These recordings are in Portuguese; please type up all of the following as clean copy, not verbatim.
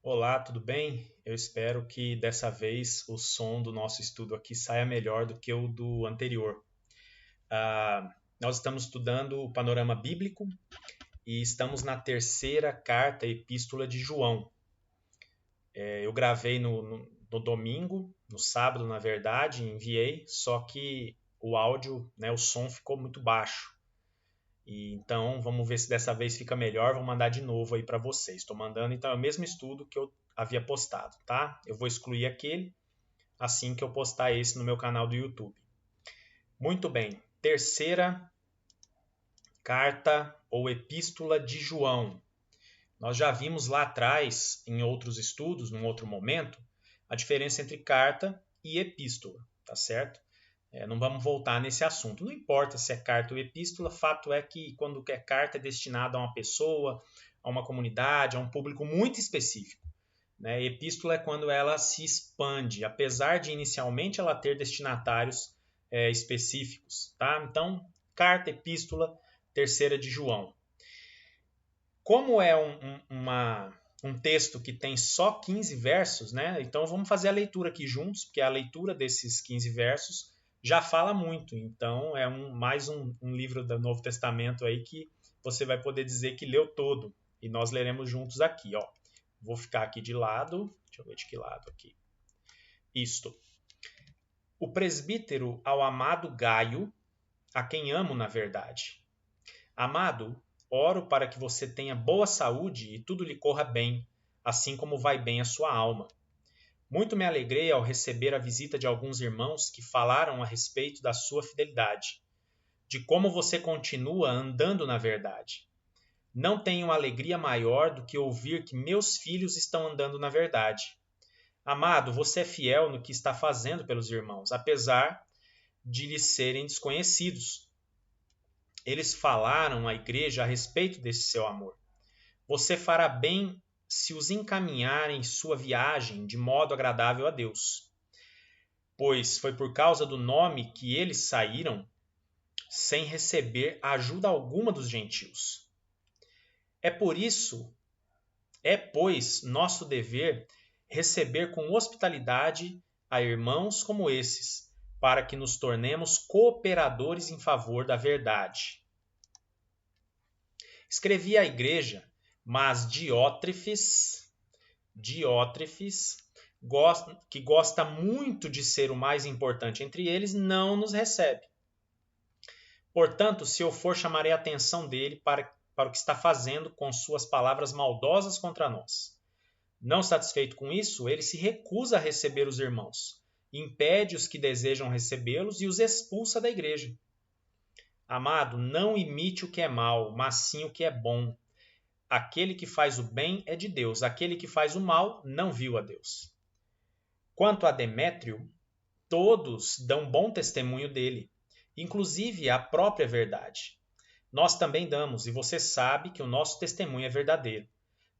Olá, tudo bem? Eu espero que dessa vez o som do nosso estudo aqui saia melhor do que o do anterior. Nós estamos estudando o panorama bíblico e estamos na terceira carta, epístola de João. Eu gravei no domingo, no sábado, na verdade, enviei, só que o áudio, né, o som ficou muito baixo. Então, vamos ver se dessa vez fica melhor. Vou mandar de novo aí para vocês. Estou mandando, então, é o mesmo estudo que eu havia postado, tá? Eu vou excluir aquele assim que eu postar esse no meu canal do YouTube. Muito bem. Terceira carta ou epístola de João. Nós já vimos lá atrás, em outros estudos, num outro momento, a diferença entre carta e epístola, tá certo? Não vamos voltar nesse assunto. Não importa se é carta ou epístola, fato é que quando é carta é destinada a uma pessoa, a uma comunidade, a um público muito específico. Né? Epístola é quando ela se expande, apesar de inicialmente ela ter destinatários específicos. Tá? Então, carta, epístola, terceira de João. Como é um texto que tem só 15 versos, né? Então vamos fazer a leitura aqui juntos, porque a leitura desses 15 versos já fala muito. Então é mais um livro do Novo Testamento aí que você vai poder dizer que leu todo. E nós leremos juntos aqui, ó. Vou ficar aqui de lado. Deixa eu ver de que lado aqui. Isto. O presbítero ao amado Gaio, a quem amo na verdade. Amado, oro para que você tenha boa saúde e tudo lhe corra bem, assim como vai bem a sua alma. Muito me alegrei ao receber a visita de alguns irmãos que falaram a respeito da sua fidelidade, de como você continua andando na verdade. Não tenho alegria maior do que ouvir que meus filhos estão andando na verdade. Amado, você é fiel no que está fazendo pelos irmãos, apesar de lhes serem desconhecidos. Eles falaram à igreja a respeito desse seu amor. Você fará bem se os encaminhar em sua viagem de modo agradável a Deus, pois foi por causa do nome que eles saíram sem receber ajuda alguma dos gentios. Pois, nosso dever receber com hospitalidade a irmãos como esses, para que nos tornemos cooperadores em favor da verdade. Escrevi à igreja, mas Diótrefes, que gosta muito de ser o mais importante entre eles, não nos recebe. Portanto, se eu for, chamarei a atenção dele para o que está fazendo com suas palavras maldosas contra nós. Não satisfeito com isso, ele se recusa a receber os irmãos, impede os que desejam recebê-los e os expulsa da igreja. Amado, não imite o que é mal, mas sim o que é bom. Aquele que faz o bem é de Deus, aquele que faz o mal não viu a Deus. Quanto a Demétrio, todos dão bom testemunho dele, inclusive a própria verdade. Nós também damos, e você sabe que o nosso testemunho é verdadeiro.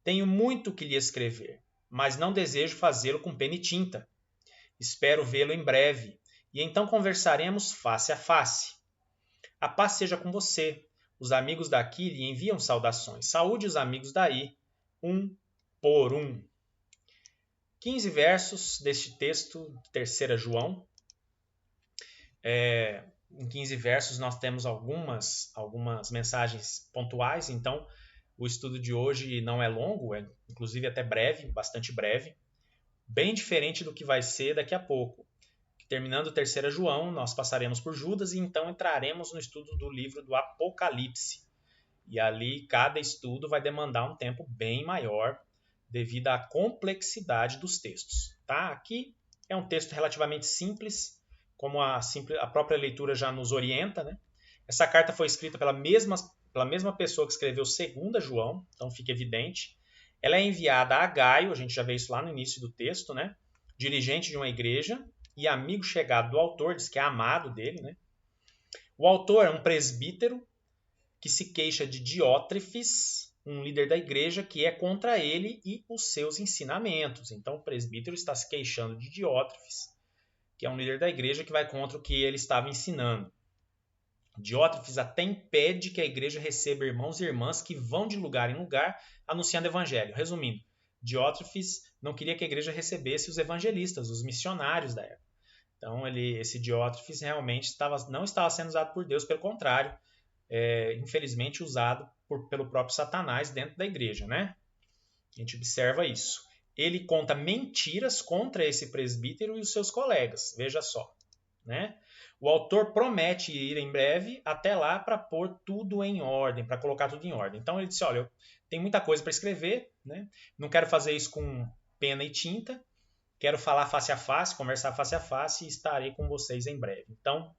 Tenho muito que lhe escrever, mas não desejo fazê-lo com pena e tinta. Espero vê-lo em breve, e então conversaremos face a face. A paz seja com você. Os amigos daqui lhe enviam saudações. Saúde os amigos daí, um por um. 15 versos deste texto, 3 João. Em 15 versos nós temos algumas mensagens pontuais, então o estudo de hoje não é longo, é inclusive até breve, bastante breve, bem diferente do que vai ser daqui a pouco. Terminando 3 João, nós passaremos por Judas e então entraremos no estudo do livro do Apocalipse. E ali cada estudo vai demandar um tempo bem maior devido à complexidade dos textos. Tá? Aqui é um texto relativamente simples, como a própria leitura já nos orienta. Né? Essa carta foi escrita pela mesma pessoa que escreveu 2 João, então fica evidente. Ela é enviada a Gaio, a gente já vê isso lá no início do texto, né? Dirigente de uma igreja e amigo chegado do autor, diz que é amado dele. Né? O autor é um presbítero que se queixa de Diótrefes, um líder da igreja, que é contra ele e os seus ensinamentos. Então o presbítero está se queixando de Diótrefes, que é um líder da igreja que vai contra o que ele estava ensinando. Diótrefes até impede que a igreja receba irmãos e irmãs que vão de lugar em lugar anunciando o evangelho. Resumindo, Diótrefes não queria que a igreja recebesse os evangelistas, os missionários da época. Então, esse Diótrefes realmente não estava sendo usado por Deus, pelo contrário, infelizmente usado pelo próprio Satanás dentro da igreja, né? A gente observa isso. Ele conta mentiras contra esse presbítero e os seus colegas, veja só, né? O autor promete ir em breve até lá para pôr tudo em ordem, para colocar tudo em ordem. Então ele disse, olha, eu tenho muita coisa para escrever, né? Não quero fazer isso com pena e tinta, quero falar face a face, conversar face a face e estarei com vocês em breve. Então,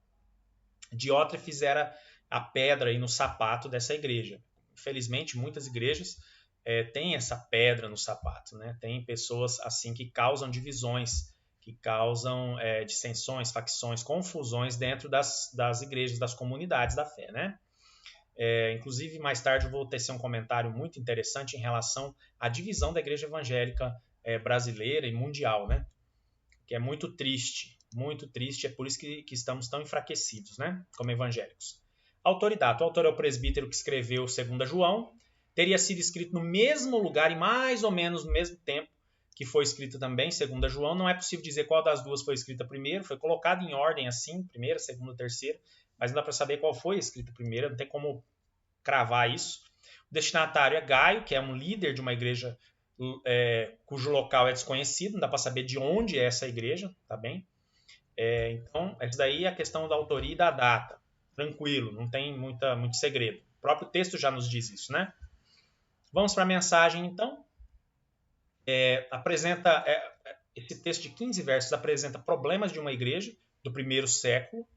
Diótrefes era a pedra aí no sapato dessa igreja. Infelizmente, muitas igrejas têm essa pedra no sapato, né? Tem pessoas assim que causam divisões, que causam dissensões, facções, confusões dentro das igrejas, das comunidades da fé, né? Inclusive, mais tarde eu vou tecer um comentário muito interessante em relação à divisão da igreja evangélica brasileira e mundial, né? Que é muito triste, é por isso que estamos tão enfraquecidos, né? Como evangélicos. Autoridade. O autor é o presbítero que escreveu 2 João, teria sido escrito no mesmo lugar e mais ou menos no mesmo tempo que foi escrita também 2 João. Não é possível dizer qual das duas foi escrita primeiro, foi colocado em ordem assim, primeira, segunda, terceira, mas não dá para saber qual foi escrita primeiro, não tem como cravar isso. O destinatário é Gaio, que é um líder de uma igreja cujo local é desconhecido, não dá para saber de onde é essa igreja, tá bem? Então, isso daí é a questão da autoria e da data. Tranquilo, não tem muito segredo. O próprio texto já nos diz isso, né? Vamos para a mensagem, então. Esse texto de 15 versos apresenta problemas de uma igreja do primeiro século,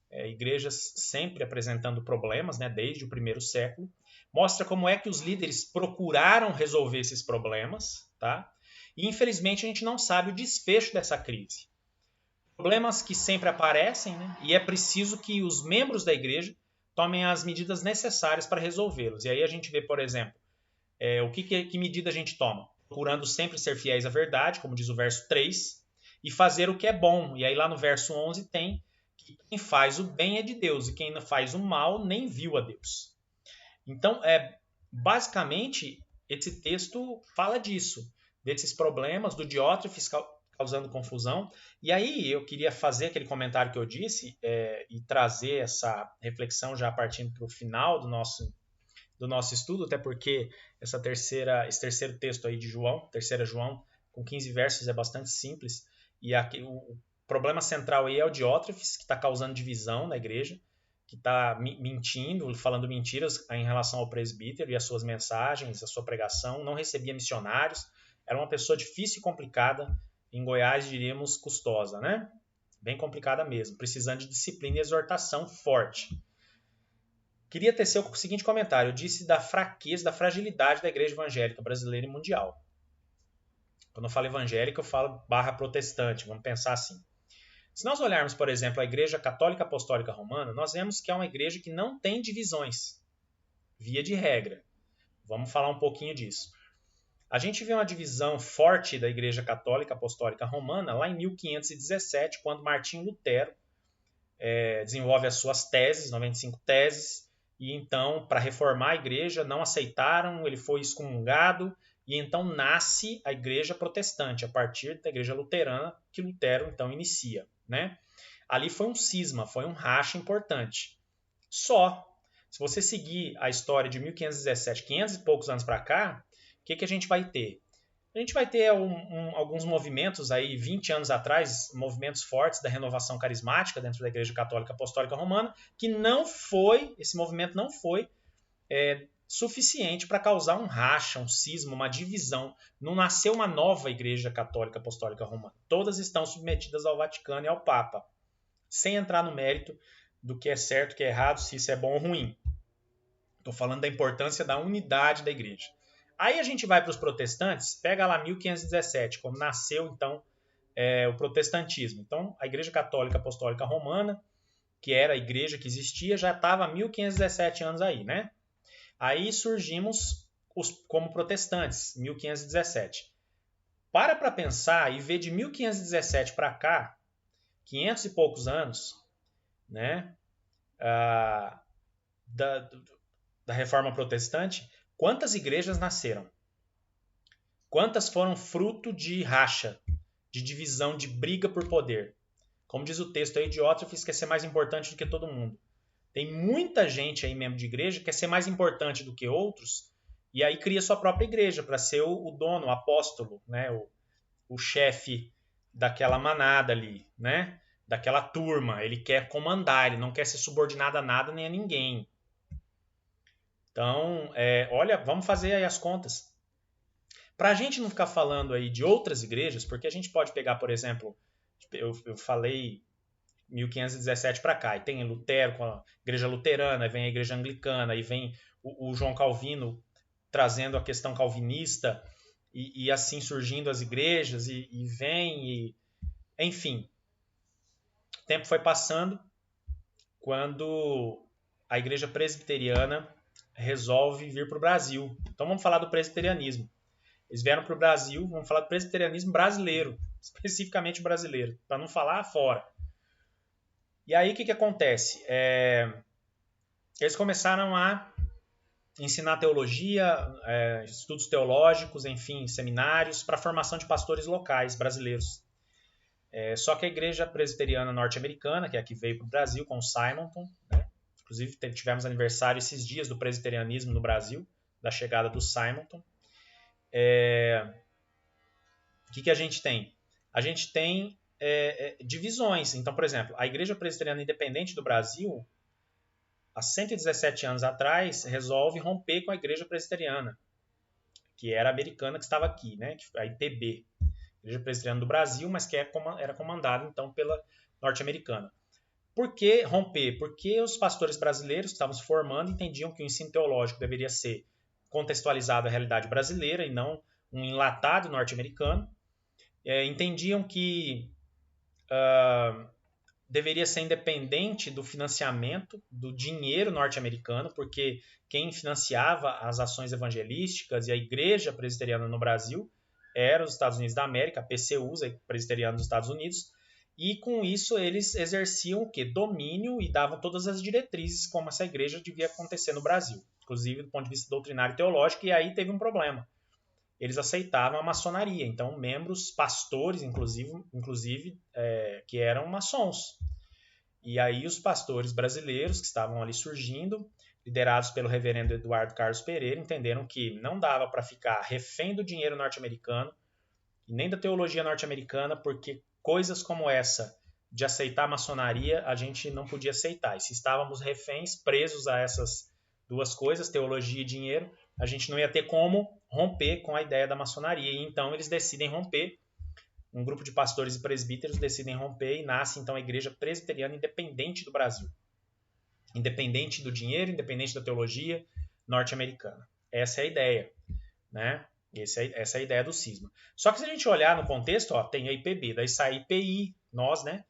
igrejas sempre apresentando problemas, né, desde o primeiro século. Mostra como é que os líderes procuraram resolver esses problemas, tá? E infelizmente a gente não sabe o desfecho dessa crise. Problemas que sempre aparecem, né? E é preciso que os membros da igreja tomem as medidas necessárias para resolvê-los. E aí a gente vê, por exemplo, que medida a gente toma? Procurando sempre ser fiéis à verdade, como diz o verso 3, e fazer o que é bom. E aí lá no verso 11 tem que quem faz o bem é de Deus, e quem não faz o mal nem viu a Deus. Então, basicamente, esse texto fala disso, desses problemas do Diótrefes causando confusão. E aí eu queria fazer aquele comentário que eu disse e trazer essa reflexão já partindo para o final do nosso estudo, até porque esse terceiro texto aí de João, 3 João, com 15 versos, é bastante simples. E aqui, o problema central aí é o Diótrefes, que está causando divisão na igreja, que está mentindo, falando mentiras em relação ao presbítero e as suas mensagens, a sua pregação, não recebia missionários, era uma pessoa difícil e complicada, em Goiás diríamos custosa, né? Bem complicada mesmo, precisando de disciplina e exortação forte. Queria tecer o seguinte comentário, eu disse da fraqueza, da fragilidade da igreja evangélica brasileira e mundial. Quando eu falo evangélica, eu falo /protestante, vamos pensar assim. Se nós olharmos, por exemplo, a Igreja Católica Apostólica Romana, nós vemos que é uma igreja que não tem divisões, via de regra. Vamos falar um pouquinho disso. A gente vê uma divisão forte da Igreja Católica Apostólica Romana lá em 1517, quando Martinho Lutero desenvolve as suas teses, 95 teses, e então, para reformar a igreja, não aceitaram, ele foi excomungado, e então nasce a igreja protestante, a partir da igreja luterana, que Lutero então inicia, né? Ali foi um cisma, foi um racha importante. Só, se você seguir a história de 1517, 500 e poucos anos para cá, o que a gente vai ter? A gente vai ter alguns movimentos aí, 20 anos atrás, movimentos fortes da renovação carismática dentro da Igreja Católica Apostólica Romana, que esse movimento não foi suficiente para causar um racha, um cisma, uma divisão. Não nasceu uma nova Igreja Católica Apostólica Romana. Todas estão submetidas ao Vaticano e ao Papa, sem entrar no mérito do que é certo, o que é errado, se isso é bom ou ruim. Estou falando da importância da unidade da igreja. Aí a gente vai para os protestantes, pega lá 1517, quando nasceu então o protestantismo. Então a Igreja Católica Apostólica Romana, que era a igreja que existia, já estava há 1517 anos aí, né? Aí surgimos como protestantes, 1517. Para pensar e ver de 1517 para cá, 500 e poucos anos, né? Da Reforma Protestante, quantas igrejas nasceram? Quantas foram fruto de racha, de divisão, de briga por poder? Como diz o texto aí, Diótrefes quer ser mais importante do que todo mundo. Tem muita gente aí, membro de igreja, que quer ser mais importante do que outros, e aí cria sua própria igreja para ser o dono, o apóstolo, né? O chefe daquela manada ali, né? Daquela turma. Ele quer comandar, ele não quer ser subordinado a nada nem a ninguém. Então, olha, vamos fazer aí as contas. Para a gente não ficar falando aí de outras igrejas, porque a gente pode pegar, por exemplo, eu falei 1517 para cá, e tem Lutero com a igreja luterana, aí vem a igreja anglicana, aí vem o João Calvino trazendo a questão calvinista, e assim surgindo as igrejas, e vem, enfim. O tempo foi passando quando a igreja presbiteriana resolve vir para o Brasil. Então vamos falar do presbiterianismo. Eles vieram para o Brasil, vamos falar do presbiterianismo brasileiro, especificamente brasileiro, para não falar fora. E aí o que acontece? Eles começaram a ensinar teologia, estudos teológicos, enfim, seminários para a formação de pastores locais brasileiros. Só que a igreja presbiteriana norte-americana, que é a que veio para o Brasil com o Simonton, né? Inclusive tivemos aniversário esses dias do presbiterianismo no Brasil, da chegada do Simonton. O que a gente tem? A gente tem divisões. Então, por exemplo, a Igreja Presbiteriana Independente do Brasil, há 117 anos atrás, resolve romper com a Igreja Presbiteriana, que era americana, que estava aqui, né? A IPB, Igreja Presbiteriana do Brasil, mas que era comandada, então, pela norte-americana. Por que romper? Porque os pastores brasileiros que estavam se formando entendiam que o ensino teológico deveria ser contextualizado à realidade brasileira e não um enlatado norte-americano. Entendiam que deveria ser independente do financiamento, do dinheiro norte-americano, porque quem financiava as ações evangelísticas e a igreja presbiteriana no Brasil eram os Estados Unidos da América, a PCUs, a presbiteriana dos Estados Unidos, e com isso eles exerciam o quê? Domínio e davam todas as diretrizes como essa igreja devia acontecer no Brasil, inclusive do ponto de vista doutrinário e teológico, e aí teve um problema. Eles aceitavam a maçonaria, então membros, pastores, inclusive que eram maçons. E aí os pastores brasileiros que estavam ali surgindo, liderados pelo reverendo Eduardo Carlos Pereira, entenderam que não dava para ficar refém do dinheiro norte-americano e nem da teologia norte-americana, porque coisas como essa de aceitar a maçonaria a gente não podia aceitar. E se estávamos reféns, presos a essas duas coisas, teologia e dinheiro, a gente não ia ter como romper com a ideia da maçonaria. E então eles decidem romper, um grupo de pastores e presbíteros decidem romper e nasce então a Igreja Presbiteriana Independente do Brasil. Independente do dinheiro, independente da teologia norte-americana. Essa é a ideia, né? Essa é a ideia do cisma. Só que se a gente olhar no contexto, tem a IPB, daí sai a IPI, nós, né?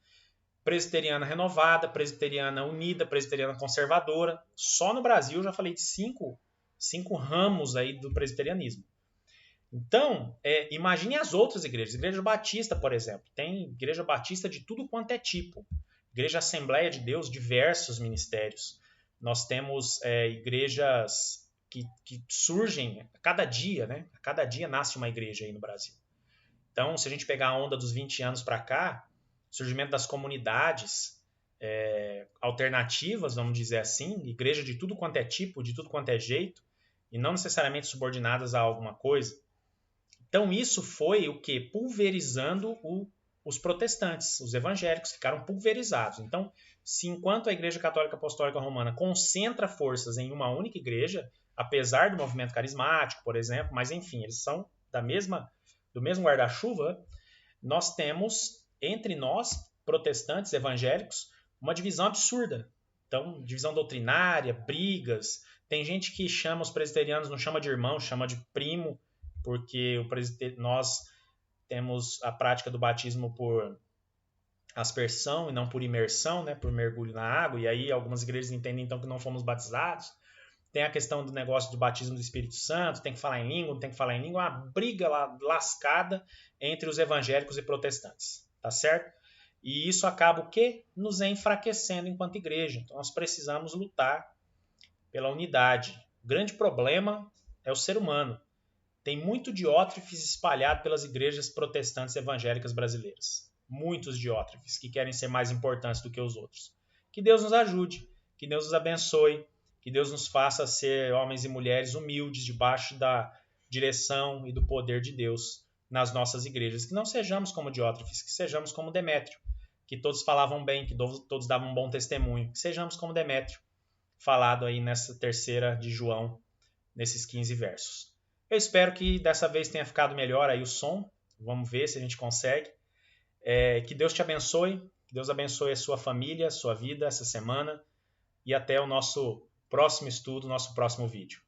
Presbiteriana Renovada, Presbiteriana Unida, Presbiteriana Conservadora. Só no Brasil eu já falei de cinco ramos aí do presbiterianismo. Então, imagine as outras igrejas. Igreja Batista, por exemplo. Tem igreja batista de tudo quanto é tipo. Igreja Assembleia de Deus, diversos ministérios. Nós temos igrejas que surgem a cada dia, né? A cada dia nasce uma igreja aí no Brasil. Então, se a gente pegar a onda dos 20 anos para cá, surgimento das comunidades alternativas, vamos dizer assim, igreja de tudo quanto é tipo, de tudo quanto é jeito, e não necessariamente subordinadas a alguma coisa. Então isso foi o quê? Pulverizando os protestantes, os evangélicos ficaram pulverizados. Então, se enquanto a Igreja Católica Apostólica Romana concentra forças em uma única igreja, apesar do movimento carismático, por exemplo, mas enfim, eles são do mesmo guarda-chuva, nós temos entre nós, protestantes evangélicos, uma divisão absurda. Então, divisão doutrinária, brigas. Tem gente que chama os presbiterianos, não chama de irmão, chama de primo, porque nós temos a prática do batismo por aspersão e não por imersão, né, por mergulho na água, e aí algumas igrejas entendem então que não fomos batizados. Tem a questão do negócio do batismo do Espírito Santo, tem que falar em língua, não tem que falar em língua, uma briga lascada entre os evangélicos e protestantes, tá certo? E isso acaba o quê? Nos enfraquecendo enquanto igreja. Então nós precisamos lutar pela unidade. O grande problema é o ser humano. Tem muito diótrefes espalhado pelas igrejas protestantes evangélicas brasileiras. Muitos diótrefes que querem ser mais importantes do que os outros. Que Deus nos ajude, que Deus nos abençoe, que Deus nos faça ser homens e mulheres humildes debaixo da direção e do poder de Deus nas nossas igrejas. Que não sejamos como diótrefes, que sejamos como Demétrio, que todos falavam bem, que todos davam um bom testemunho. Que sejamos como Demétrio, falado aí nessa terceira de João, nesses 15 versos. Eu espero que dessa vez tenha ficado melhor aí o som. Vamos ver se a gente consegue. Que Deus te abençoe, que Deus abençoe a sua família, a sua vida essa semana. E até o nosso próximo estudo, nosso próximo vídeo.